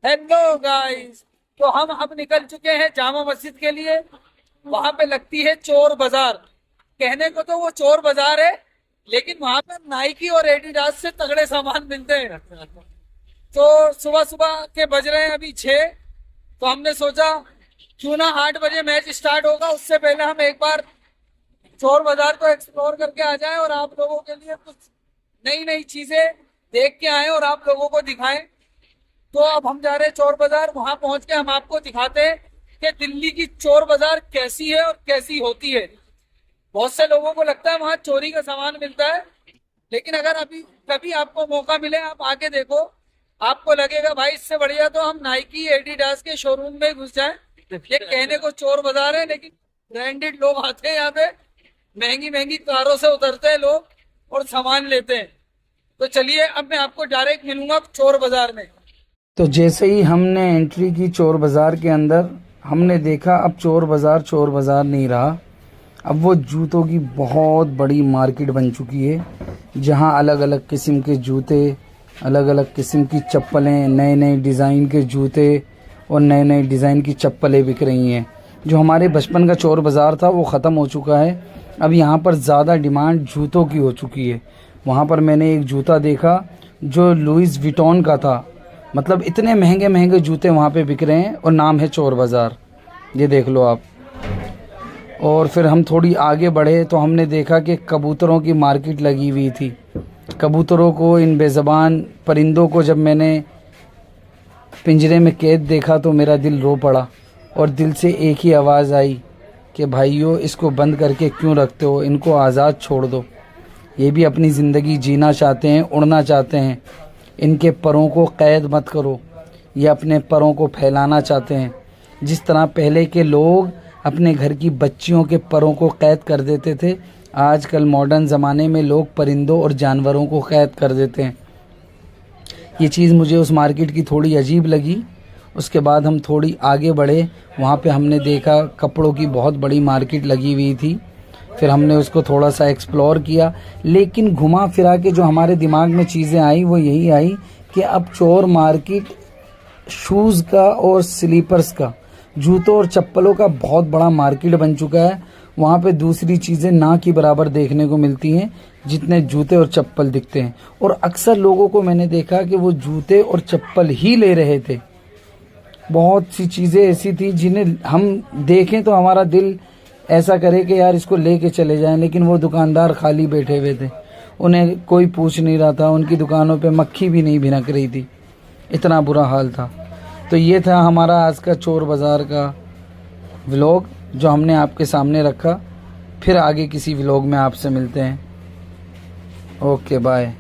Hello guys. तो हम अब निकल चुके हैं जामा मस्जिद के लिए। वहां पे लगती है चोर बाजार। कहने को तो वो चोर बाजार है, लेकिन वहां पे नाइकी और एडिडास से तगड़े सामान मिलते हैं। तो सुबह सुबह के बज रहे हैं अभी 6। तो हमने सोचा क्यों ना 8 बजे मैच स्टार्ट होगा, उससे पहले हम एक बार चोर बाजार को एक्सप्लोर करके आ जाएं और आप लोगों के लिए कुछ नई नई चीजें देख के आए और आप लोगों को दिखाएं। तो अब हम जा रहे हैं चोर बाजार। वहां पहुंच के हम आपको दिखाते हैं कि दिल्ली की चोर बाजार कैसी है और कैसी होती है। बहुत से लोगों को लगता है वहां चोरी का सामान मिलता है, लेकिन अगर अभी कभी आपको मौका मिले आप आके देखो, आपको लगेगा भाई इससे बढ़िया तो हम नाइकी एडिडास के शोरूम में घुस जाएं। ये कहने को चोर बाजार है, लेकिन ब्रांडेड लोग आते हैं यहाँ पे, महंगी महंगी कारों से उतरते हैं लोग और सामान लेते हैं। तो चलिए अब मैं आपको डायरेक्ट मिलूंगा चोर बाजार में। तो जैसे ही हमने एंट्री की चोर बाज़ार के अंदर, हमने देखा अब चोर बाज़ार नहीं रहा। अब वो जूतों की बहुत बड़ी मार्केट बन चुकी है, जहां अलग अलग किस्म के जूते, अलग अलग किस्म की चप्पलें, नए नए डिज़ाइन के जूते और नए नए डिज़ाइन की चप्पलें बिक रही हैं। जो हमारे बचपन का चोर बाज़ार था वो ख़त्म हो चुका है। अब यहाँ पर ज़्यादा डिमांड जूतों की हो चुकी है। वहाँ पर मैंने एक जूता देखा जो लुइस विटॉन का था। मतलब इतने महंगे महंगे जूते वहाँ पे बिक रहे हैं और नाम है चोर बाज़ार। ये देख लो आप। और फिर हम थोड़ी आगे बढ़े तो हमने देखा कि कबूतरों की मार्केट लगी हुई थी। कबूतरों को, इन बेज़बान परिंदों को जब मैंने पिंजरे में कैद देखा तो मेरा दिल रो पड़ा और दिल से एक ही आवाज़ आई कि भाइयों, इसको बंद करके क्यों रखते हो, इनको आज़ाद छोड़ दो। ये भी अपनी ज़िंदगी जीना चाहते हैं, उड़ना चाहते हैं। इनके परों को कैद मत करो। ये अपने परों को फैलाना चाहते हैं। जिस तरह पहले के लोग अपने घर की बच्चियों के परों को कैद कर देते थे, आजकल मॉडर्न ज़माने में लोग परिंदों और जानवरों को कैद कर देते हैं। ये चीज़ मुझे उस मार्केट की थोड़ी अजीब लगी। उसके बाद हम थोड़ी आगे बढ़े, वहाँ पे हमने देखा कपड़ों की बहुत बड़ी मार्केट लगी हुई थी। फिर हमने उसको थोड़ा सा एक्सप्लोर किया, लेकिन घुमा फिरा के जो हमारे दिमाग में चीज़ें आई वो यही आई कि अब चोर मार्केट शूज़ का और स्लीपर्स का, जूतों और चप्पलों का बहुत बड़ा मार्केट बन चुका है। वहाँ पे दूसरी चीज़ें ना की बराबर देखने को मिलती हैं जितने जूते और चप्पल दिखते हैं। और अक्सर लोगों को मैंने देखा कि वो जूते और चप्पल ही ले रहे थे। बहुत सी चीज़ें ऐसी थी जिन्हें हम देखें तो हमारा दिल ऐसा करे कि यार इसको लेके चले जाएं, लेकिन वो दुकानदार खाली बैठे हुए थे। उन्हें कोई पूछ नहीं रहा था। उनकी दुकानों पे मक्खी भी नहीं भिनक रही थी। इतना बुरा हाल था। तो ये था हमारा आज का चोर बाज़ार का व्लॉग जो हमने आपके सामने रखा। फिर आगे किसी व्लॉग में आपसे मिलते हैं। Okay, bye.